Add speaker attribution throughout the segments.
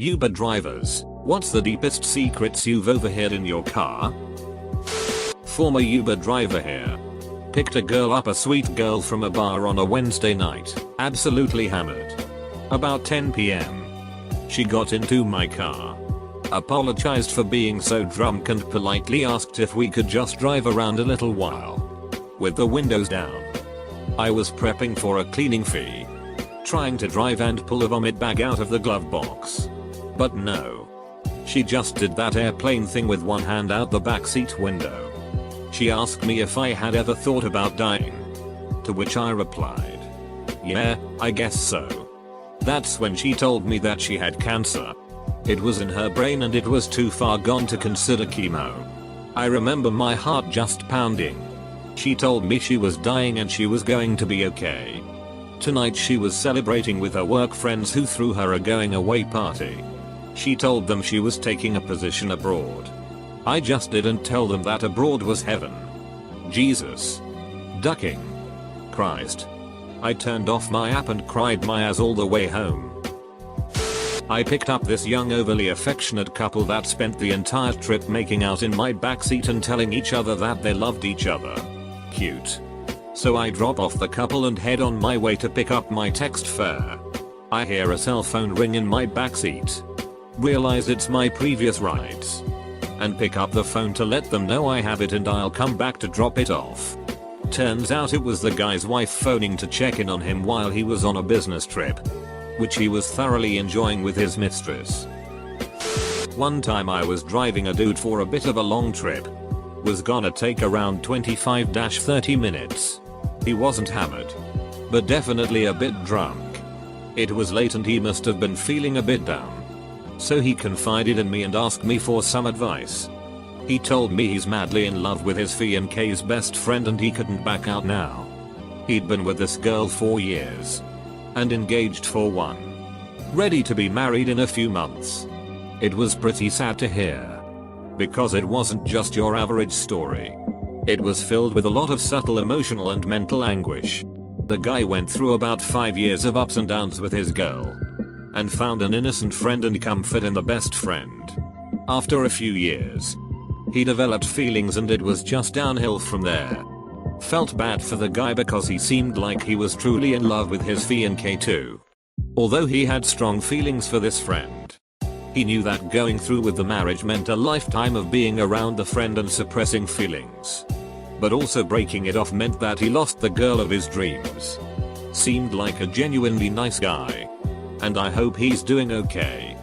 Speaker 1: Uber drivers, what's the deepest secrets you've overheard in your car? Former Uber driver here. Picked a girl up, a sweet girl from a bar on a Wednesday night, absolutely hammered. About 10 p.m. She got into my car. Apologized for being so drunk and politely asked if we could just drive around a little while. With the windows down. I was prepping for a cleaning fee. Trying to drive and pull a vomit bag out of the glove box. But no. She just did that airplane thing with one hand out the backseat window. She asked me if I had ever thought about dying. To which I replied, yeah, I guess so. That's when she told me that she had cancer. It was in her brain and it was too far gone to consider chemo. I remember my heart just pounding. She told me she was dying and she was going to be okay. Tonight she was celebrating with her work friends who threw her a going away party. She told them she was taking a position abroad. I just didn't tell them that abroad was heaven. Jesus. Ducking. Christ. I turned off my app and cried my ass all the way home. I picked up this young overly affectionate couple that spent the entire trip making out in my backseat and telling each other that they loved each other. Cute. So I drop off the couple and head on my way to pick up my text fare. I hear a cell phone ring in my backseat. Realize it's my previous rides. And pick up the phone to let them know I have it and I'll come back to drop it off. Turns out it was the guy's wife phoning to check in on him while he was on a business trip. Which he was thoroughly enjoying with his mistress. One time I was driving a dude for a bit of a long trip. Was gonna take around 25-30 minutes. He wasn't hammered. But definitely a bit drunk. It was late and he must have been feeling a bit down. So he confided in me and asked me for some advice. He told me he's madly in love with his fiance's best friend and he couldn't back out now. He'd been with this girl for years. And engaged for one. Ready to be married in a few months. It was pretty sad to hear. Because it wasn't just your average story. It was filled with a lot of subtle emotional and mental anguish. The guy went through about 5 years of ups and downs with his girl. And found an innocent friend and comfort in the best friend. After a few years. He developed feelings and it was just downhill from there. Felt bad for the guy because he seemed like he was truly in love with his fiancée too. Although he had strong feelings for this friend. He knew that going through with the marriage meant a lifetime of being around the friend and suppressing feelings. But also breaking it off meant that he lost the girl of his dreams. Seemed like a genuinely nice guy. And I hope he's doing okay.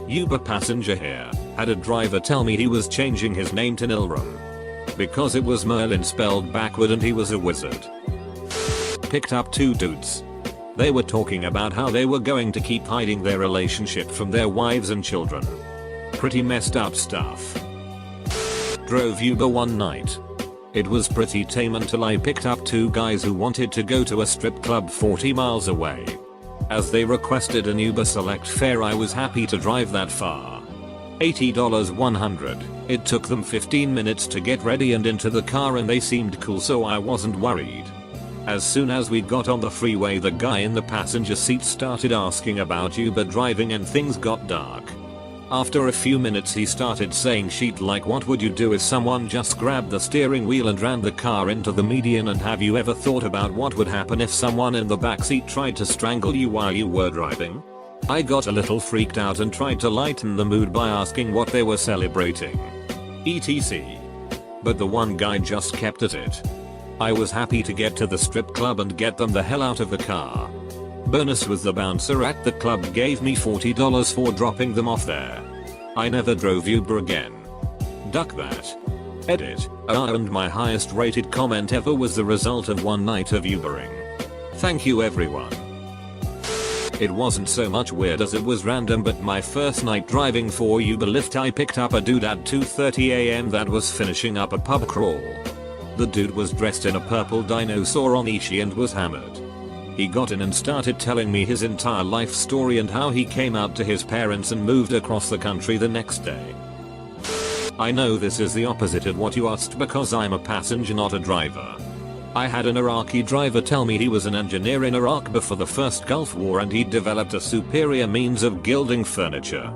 Speaker 1: Uber passenger here, had a driver tell me he was changing his name to Nilram. Because it was Merlin spelled backward and he was a wizard. Picked up two dudes. They were talking about how they were going to keep hiding their relationship from their wives and children. Pretty messed up stuff. Drove Uber one night. It was pretty tame until I picked up two guys who wanted to go to a strip club 40 miles away. As they requested an Uber Select fare, I was happy to drive that far. $80 100. It took them 15 minutes to get ready and into the car and they seemed cool, so I wasn't worried. As soon as we got on the freeway, the guy in the passenger seat started asking about Uber driving and things got dark. After a few minutes he started saying shit like, what would you do if someone just grabbed the steering wheel and ran the car into the median, and have you ever thought about what would happen if someone in the backseat tried to strangle you while you were driving? I got a little freaked out and tried to lighten the mood by asking what they were celebrating. etc. But the one guy just kept at it. I was happy to get to the strip club and get them the hell out of the car. Bonus was the bouncer at the club gave me $40 for dropping them off there. I never drove Uber again. Duck that. Edit. And my highest rated comment ever was the result of one night of Ubering. Thank you everyone. It wasn't so much weird as it was random, but my first night driving for Uber Lyft, I picked up a dude at 2:30 AM that was finishing up a pub crawl. The dude was dressed in a purple dinosaur onishi and was hammered. He got in and started telling me his entire life story and how he came out to his parents and moved across the country the next day. I know this is the opposite of what you asked because I'm a passenger, not a driver. I had an Iraqi driver tell me he was an engineer in Iraq before the first Gulf War and he'd developed a superior means of gilding furniture.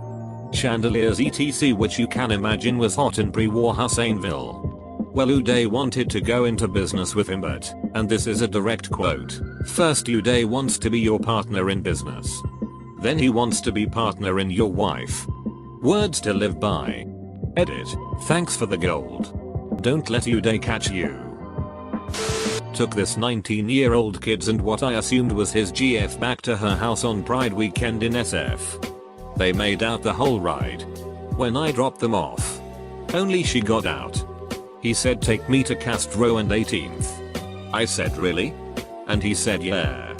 Speaker 1: Chandeliers etc, which you can imagine was hot in pre-war Husseinville. Well, Uday wanted to go into business with him, but, and this is a direct quote, first Uday wants to be your partner in business. Then he wants to be partner in your wife. Words to live by. Edit. Thanks for the gold. Don't let Uday catch you. Took this 19-year-old kids and what I assumed was his GF back to her house on Pride weekend in SF. They made out the whole ride. When I dropped them off, only she got out. He said take me to Castro and 18th. I said really? And he said yeah.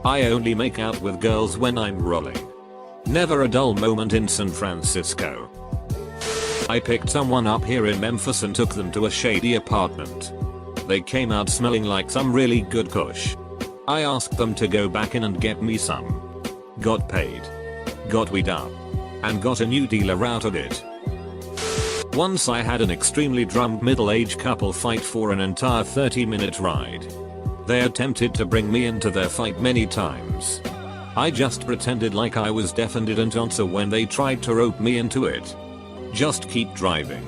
Speaker 1: I only make out with girls when I'm rolling. Never a dull moment in San Francisco. I picked someone up here in Memphis and took them to a shady apartment. They came out smelling like some really good kush. I asked them to go back in and get me some. Got paid. Got weed up. And got a new dealer out of it. Once I had an extremely drunk middle-aged couple fight for an entire 30-minute ride. They attempted to bring me into their fight many times. I just pretended like I was deaf and didn't answer when they tried to rope me into it. Just keep driving.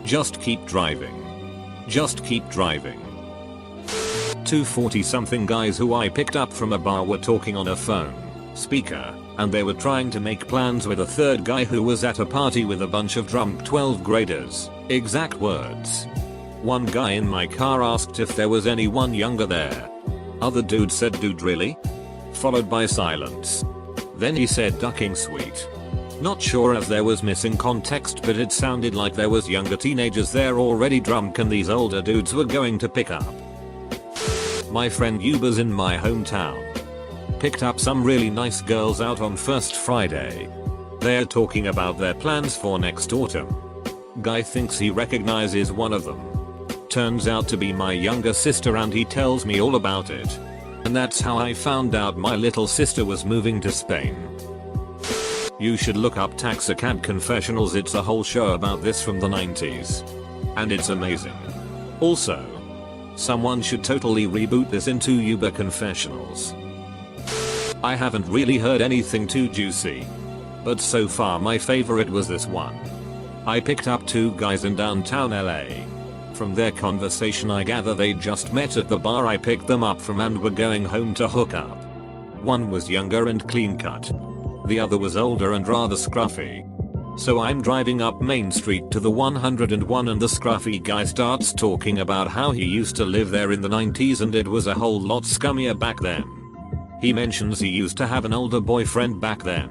Speaker 1: Just keep driving. Just keep driving. Two 40-something guys who I picked up from a bar were talking on a phone speaker, and they were trying to make plans with a third guy who was at a party with a bunch of drunk 12th graders. Exact words. One guy in my car asked if there was anyone younger there. Other dude said dude really? Followed by silence. Then he said ducking sweet. Not sure as there was missing context, but it sounded like there was younger teenagers there already drunk and these older dudes were going to pick up. My friend Uber's in my hometown. Picked up some really nice girls out on first Friday. They're talking about their plans for next autumn. Guy thinks he recognizes one of them. Turns out to be my younger sister and he tells me all about it. And that's how I found out my little sister was moving to Spain. You should look up Taxicab Confessionals, it's a whole show about this from the 90s. And it's amazing. Also, someone should totally reboot this into Uber Confessionals. I haven't really heard anything too juicy. But so far my favorite was this one. I picked up two guys in downtown LA. From their conversation I gather they just met at the bar I picked them up from and were going home to hook up. One was younger and clean cut. The other was older and rather scruffy. So I'm driving up Main Street to the 101 and the scruffy guy starts talking about how he used to live there in the 90s and it was a whole lot scummier back then. He mentions he used to have an older boyfriend back then.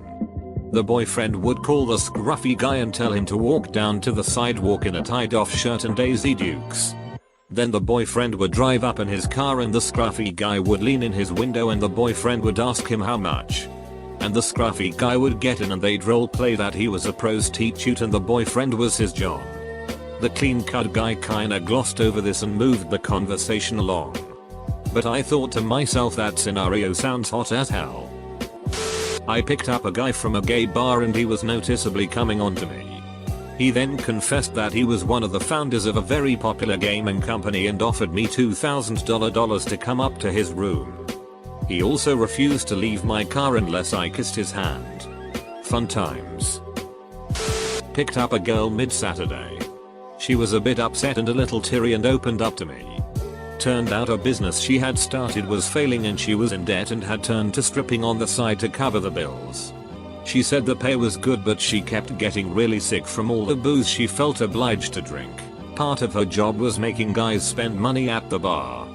Speaker 1: The boyfriend would call the scruffy guy and tell him to walk down to the sidewalk in a tied-off shirt and Daisy Dukes. Then the boyfriend would drive up in his car and the scruffy guy would lean in his window and the boyfriend would ask him how much. And the scruffy guy would get in and they'd roleplay that he was a prostitute and the boyfriend was his John. The clean-cut guy kinda glossed over this and moved the conversation along. But I thought to myself that scenario sounds hot as hell. I picked up a guy from a gay bar and he was noticeably coming on to me. He then confessed that he was one of the founders of a very popular gaming company and offered me $2,000 to come up to his room. He also refused to leave my car unless I kissed his hand. Fun times. Picked up a girl mid-Saturday. She was a bit upset and a little teary and opened up to me. Turned out a business she had started was failing and she was in debt and had turned to stripping on the side to cover the bills. She said the pay was good but she kept getting really sick from all the booze she felt obliged to drink. Part of her job was making guys spend money at the bar.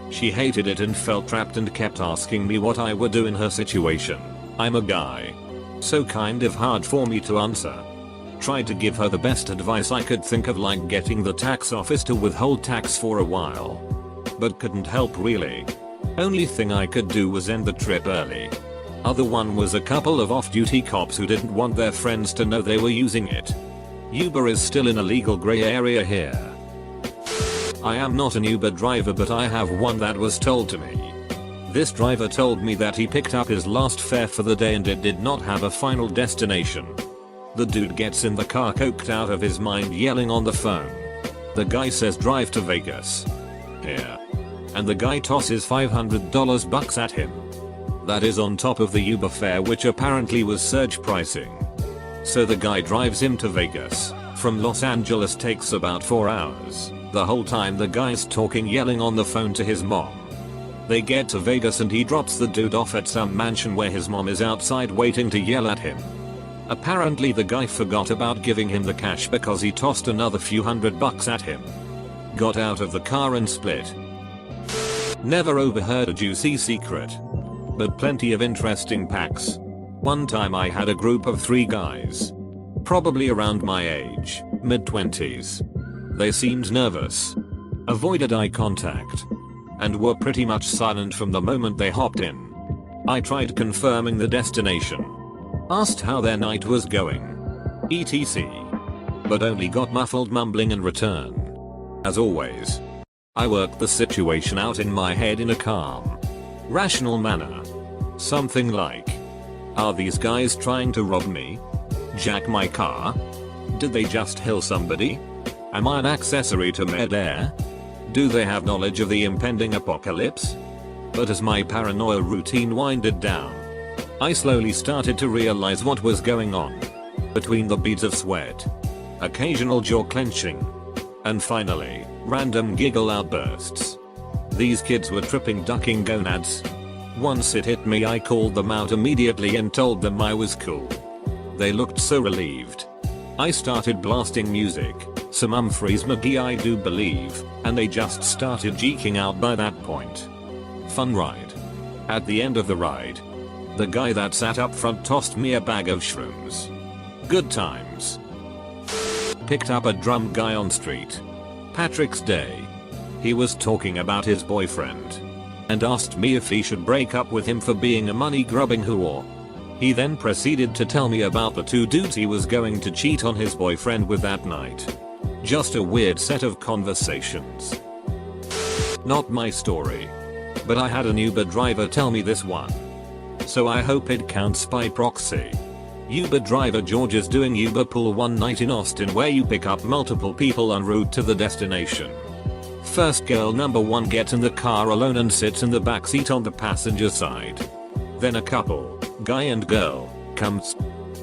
Speaker 1: She hated it and felt trapped and kept asking me what I would do in her situation. I'm a guy. So kind of hard for me to answer. Tried to give her the best advice I could think of, like getting the tax office to withhold tax for a while. But couldn't help really. Only thing I could do was end the trip early. Other one was a couple of off-duty cops who didn't want their friends to know they were using it. Uber is still in a legal grey area here. I am not an Uber driver but I have one that was told to me. This driver told me that he picked up his last fare for the day and it did not have a final destination. The dude gets in the car coked out of his mind yelling on the phone. The guy says drive to Vegas. Here. and the guy tosses $500 bucks at him. That is on top of the Uber fare, which apparently was surge pricing. So the guy drives him to Vegas. From Los Angeles takes about 4 hours. The whole time the guy's talking, yelling on the phone to his mom. They get to Vegas and he drops the dude off at some mansion where his mom is outside waiting to yell at him. Apparently the guy forgot about giving him the cash because he tossed another few $100 at him. Got out of the car and split. Never overheard a juicy secret, but plenty of interesting packs. One time I had a group of 3 guys, probably around my age, mid-20s. They seemed nervous, avoided eye contact, and were pretty much silent from the moment they hopped in. I tried confirming the destination, asked how their night was going, etc., but only got muffled mumbling in return. As always, I worked the situation out in my head in a calm, rational manner. Something like, are these guys trying to rob me? Jack my car? Did they just kill somebody? Am I an accessory to mid-air? Do they have knowledge of the impending apocalypse? But as my paranoia routine winded down, I slowly started to realize what was going on. Between the beads of sweat, occasional jaw clenching, and finally, random giggle outbursts. These kids were tripping ducking gonads. Once it hit me, I called them out immediately and told them I was cool. They looked so relieved. I started blasting music, some Humphreys McGee I do believe, and they just started geeking out by that point. Fun ride. At the end of the ride, the guy that sat up front tossed me a bag of shrooms. Good times. Picked up a drunk guy on street. Patrick's Day. He was talking about his boyfriend and asked me if he should break up with him for being a money-grubbing whore. He then proceeded to tell me about the 2 dudes he was going to cheat on his boyfriend with that night. Just a weird set of conversations. Not my story, but I had an Uber driver tell me this one, so I hope it counts by proxy. Uber driver George is doing Uber pool one night in Austin, where you pick up multiple people en route to the destination. First, girl number 1 gets in the car alone and sits in the back seat on the passenger side. Then a couple, guy and girl, comes,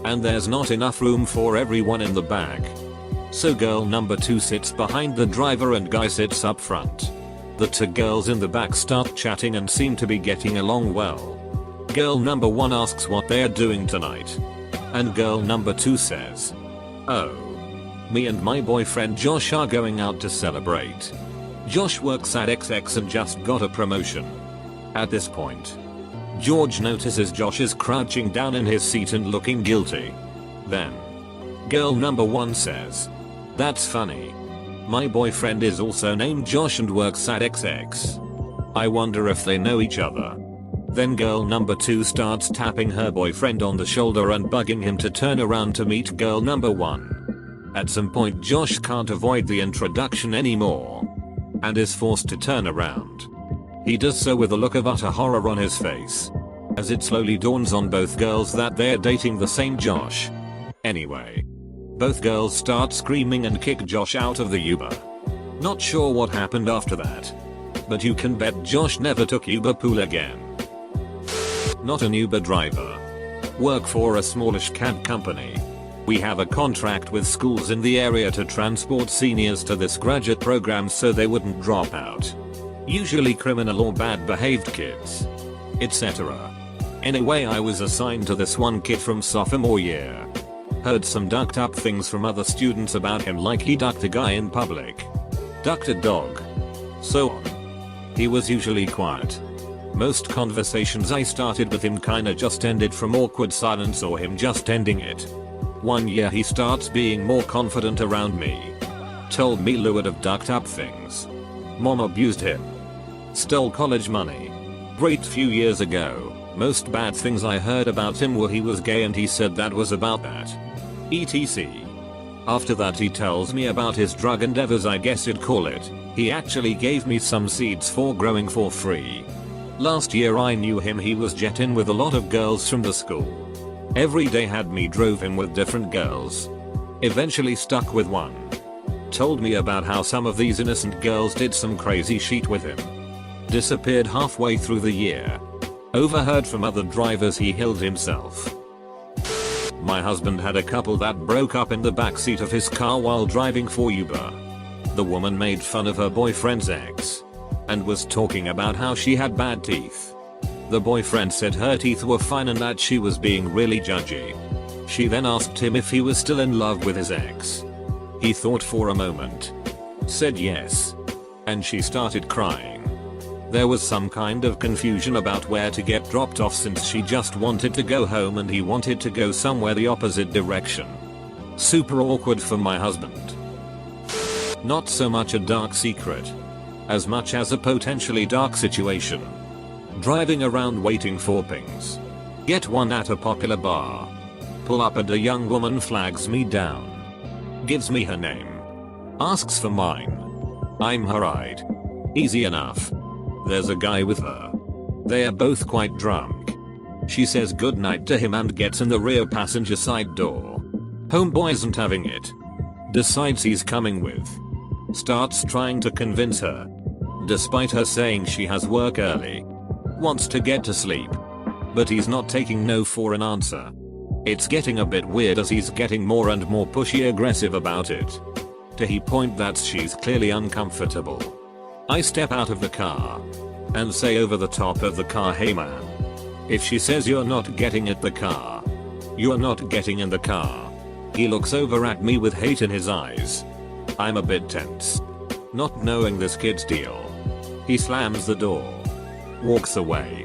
Speaker 1: and there's not enough room for everyone in the back. So girl number 2 sits behind the driver and guy sits up front. The 2 girls in the back start chatting and seem to be getting along well. Girl number 1 asks what they're doing tonight, and girl number 2 says, "Oh, me and my boyfriend Josh are going out to celebrate. Josh works at XX and just got a promotion." At this point, George notices Josh is crouching down in his seat and looking guilty. Then, girl number 1 says, "That's funny. My boyfriend is also named Josh and works at XX. I wonder if they know each other." Then girl number 2 starts tapping her boyfriend on the shoulder and bugging him to turn around to meet girl number 1. At some point Josh can't avoid the introduction anymore and is forced to turn around. He does so with a look of utter horror on his face, as it slowly dawns on both girls that they're dating the same Josh. Anyway, both girls start screaming and kick Josh out of the Uber. Not sure what happened after that, but you can bet Josh never took Uber pool again. Not an Uber driver. Work for a smallish cab company. We have a contract with schools in the area to transport seniors to this graduate program so they wouldn't drop out. Usually criminal or bad behaved kids, etc. Anyway, I was assigned to this one kid from sophomore year. Heard some ducked up things from other students about him, like he ducked a guy in public, ducked a dog, so on. He was usually quiet. Most conversations I started with him kinda just ended from awkward silence or him just ending it. One year he starts being more confident around me. Told me Lou would have ducked up things. Mom abused him. Stole college money. Great few years ago. Most bad things I heard about him were he was gay and he said that was about that. etc. After that he tells me about his drug endeavors, I guess you'd call it. He actually gave me some seeds for growing for free. Last year I knew him, he was jetting with a lot of girls from the school. Every day had me drove him with different girls. Eventually stuck with one. Told me about how some of these innocent girls did some crazy shit with him. disappeared halfway through the year. Overheard from other drivers he killed himself. My husband had a couple that broke up in the backseat of his car while driving for Uber. The woman made fun of her boyfriend's ex and was talking about how she had bad teeth. The boyfriend said her teeth were fine and that she was being really judgy. She then asked him if he was still in love with his ex. He thought for a moment, said yes, and she started crying. There was some kind of confusion about where to get dropped off since she just wanted to go home and he wanted to go somewhere the opposite direction. Super awkward for my husband. Not so much a dark secret, as much as a potentially dark situation. Driving around waiting for pings. Get one at a popular bar. Pull up and a young woman flags me down. Gives me her name. Asks for mine. I'm her ride. Easy enough. There's a guy with her. They are both quite drunk. She says goodnight to him and gets in the rear passenger side door. Homeboy isn't having it. Decides he's coming with. Starts trying to convince her. Despite her saying she has work early. Wants to get to sleep. But he's not taking no for an answer. It's getting a bit weird as he's getting more and more pushy aggressive about it. To the point that she's clearly uncomfortable. I step out of the car and say over the top of the car, hey man. If she says you're not getting at the car, you're not getting in the car. He looks over at me with hate in his eyes. I'm a bit tense. Not knowing this kid's deal. He slams the door. Walks away.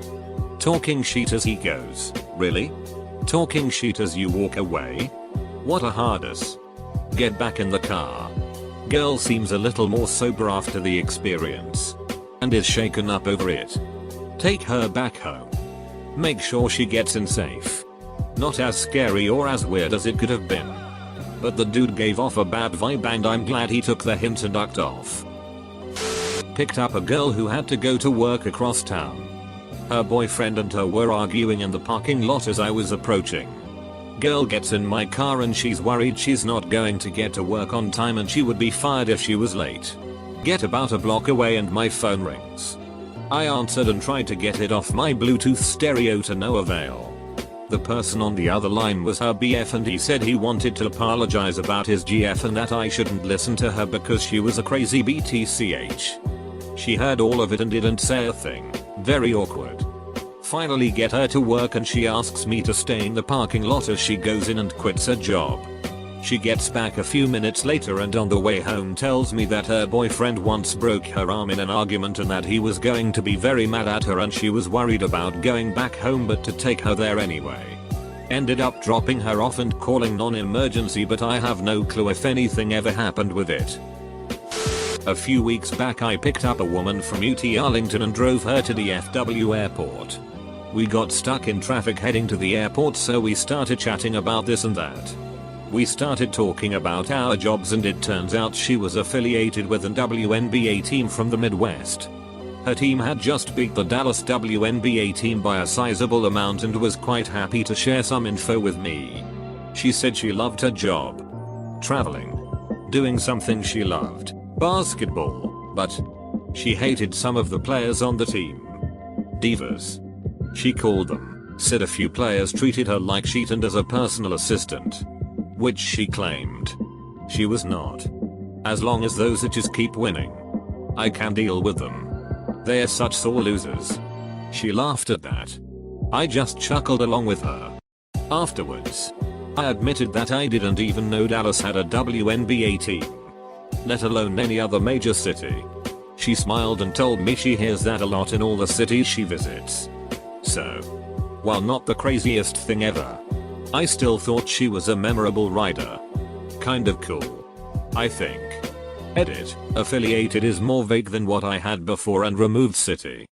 Speaker 1: Talking shit as he goes. Really? Talking shit as you walk away? What a hardus. Get back in the car. Girl seems a little more sober after the experience. And is shaken up over it. Take her back home. Make sure she gets in safe. Not as scary or as weird as it could have been. But the dude gave off a bad vibe and I'm glad he took the hint and ducked off. Picked up a girl who had to go to work across town. Her boyfriend and her were arguing in the parking lot as I was approaching. Girl gets in my car and she's worried she's not going to get to work on time and she would be fired if she was late. Get about a block away and my phone rings. I answered and tried to get it off my Bluetooth stereo to no avail. The person on the other line was her BF and he said he wanted to apologize about his GF and that I shouldn't listen to her because she was a crazy BTCH. She heard all of it and didn't say a thing. Very awkward. Finally get her to work and she asks me to stay in the parking lot as she goes in and quits her job. She gets back a few minutes later and on the way home tells me that her boyfriend once broke her arm in an argument and that he was going to be very mad at her and she was worried about going back home but to take her there anyway. Ended up dropping her off and calling non-emergency but I have no clue if anything ever happened with it. A few weeks back I picked up a woman from UT Arlington and drove her to the FW airport. We got stuck in traffic heading to the airport so we started chatting about this and that. We started talking about our jobs and it turns out she was affiliated with an WNBA team from the Midwest. Her team had just beat the Dallas WNBA team by a sizable amount and was quite happy to share some info with me. She said she loved her job. Traveling. Doing something she loved. Basketball. But she hated some of the players on the team. Divas. She called them. Said a few players treated her like shit and as a personal assistant. Which she claimed she was not. As long as those bitches keep winning, I can deal with them. They are such sore losers. She laughed at that. I just chuckled along with her. Afterwards, I admitted that I didn't even know Dallas had a WNBA team, let alone any other major city. She smiled and told me she hears that a lot in all the cities she visits. So, while not the craziest thing ever, I still thought she was a memorable rider. Kind of cool, I think. Edit. Affiliated is more vague than what I had before and removed city.